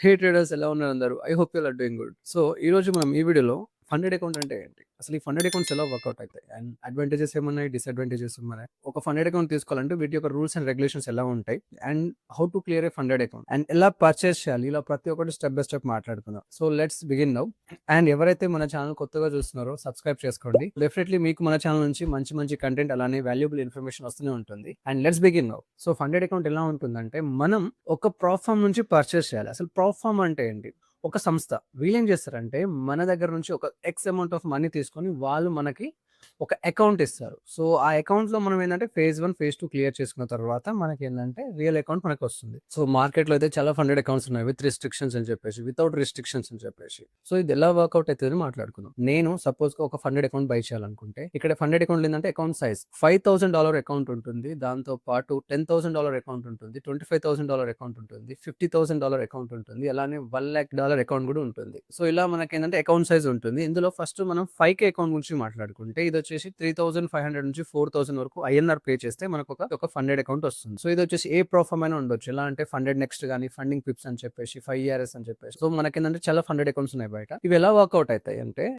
హే traders, ఎలా ఉన్నారు అందరూ? I hope you are doing good. So ఈ రోజు మనం ఈ వీడియోలో ఫండెడ్ అకౌంట్ అంటే ఏంటి, అసలు ఈ ఫండెడ్ అకౌంట్స్ ఎలా వర్కౌట్ అవుతాయి, అండ్ అడ్వాంటేజెస్ ఏమున్నాయి, డిసడ్వాంటేజెస్ ఉన్నాయి, ఒక ఫండెడ్ అకౌంట్ తీసుకోవాలంటే వీటి యొక్క రూల్స్ అండ్ రెగ్యులేషన్స్ ఎలా ఉంటాయి, and how to clear A funded account, and ఎలా పర్చేస్ చేయాలి, ఇలా ప్రతి ఒక్కటి స్టెప్ బై స్టెప్ మాట్లాడుకుందాం. So let's begin now. And ఎవరైతే మన ఛానల్ కొత్తగా చూస్తున్నారో సబ్స్క్రైబ్ చేసుకోండి. డెఫినెట్లీ మీకు మన ఛానల్ నుంచి మంచి మంచి కంటెంట్ అలానే వాల్యుబుల్ ఇన్ఫర్మేషన్ వస్తూనే ఉంటుంది. And let's begin now. So funded account ఎలా ఉంటుందంటే, మనం ఒక ప్రాఫామ్ నుంచి పర్చేస్ చేయాలి. అసలు ప్రాఫామ్ అంటే ఏంటి? ఒక సంస్థ వీళ్ళేం చేస్తారంటే, మన దగ్గర నుంచి ఒక ఎక్స్ అమౌంట్ ఆఫ్ మనీ తీసుకొని వాళ్ళు మనకి ఒక అకౌంట్ ఇస్తారు. సో ఆ అకౌంట్ లో మనం ఏంటంటే ఫేజ్ 1 ఫేజ్ 2 క్లియర్ చేసుకున్న తర్వాత మనకి ఏంటంటే రియల్ అకౌంట్ మనకు వస్తుంది. సో మార్కెట్ లో అయితే చాలా ఫండెడ్ అకౌంట్స్ ఉన్నాయి, విత్ రిస్ట్రిక్షన్స్ అని చెప్పేసి, వితౌట్ రిస్ట్రిక్షన్స్ అని చెప్పేసి. సో ఇది ఎలా వర్కౌట్ అవుతుంది మాట్లాడుకుందాం. నేను సపోజ్ ఒక ఫండెడ్ అకౌంట్ బై చేయాలనుకుంటే, ఇక్కడ ఫండెడ్ అకౌంట్ ఏంటంటే అకౌంట్ సైజ్ $5,000 అకౌంట్ ఉంటుంది, దాంతో పాటు $10,000 అకౌంట్ ఉంటుంది, $25,000 అకౌంట్ ఉంటుంది, $50,000 అకౌంట్ ఉంటుంది, అలానే $1,00,000 అకౌంట్ కూడా ఉంటుంది. సో ఇలా మనకి ఏంటంటే అకౌంట్ సైజ్ ఉంటుంది. ఇందులో ఫస్ట్ మనం 5K అకౌంట్ గురించి మాట్లాడుకుంటే, ఇది వచ్చేసి 3,500 నుంచి 4,000 వరకు ఐఎన్ఆర్ పే చేస్తే మనకు ఒక ఫండెడ్ అకౌంట్ వస్తుంది. సో ఇది వచ్చేసి ఏ ప్రోఫామ్ అయినా ఉండొచ్చు, ఎలా అంటే ఫండెడ్ నెక్స్ట్ కానీ, ఫండింగ్ పిప్స్ అని చెప్పేసి, 5ERS అని చెప్పేసి. సో మనకి ఏంటంటే చాలా ఫండెడ్ అకౌంట్స్ ఉన్నాయి బయట. ఇవి ఎలా వర్కౌట్ అవుతాయి అంటే,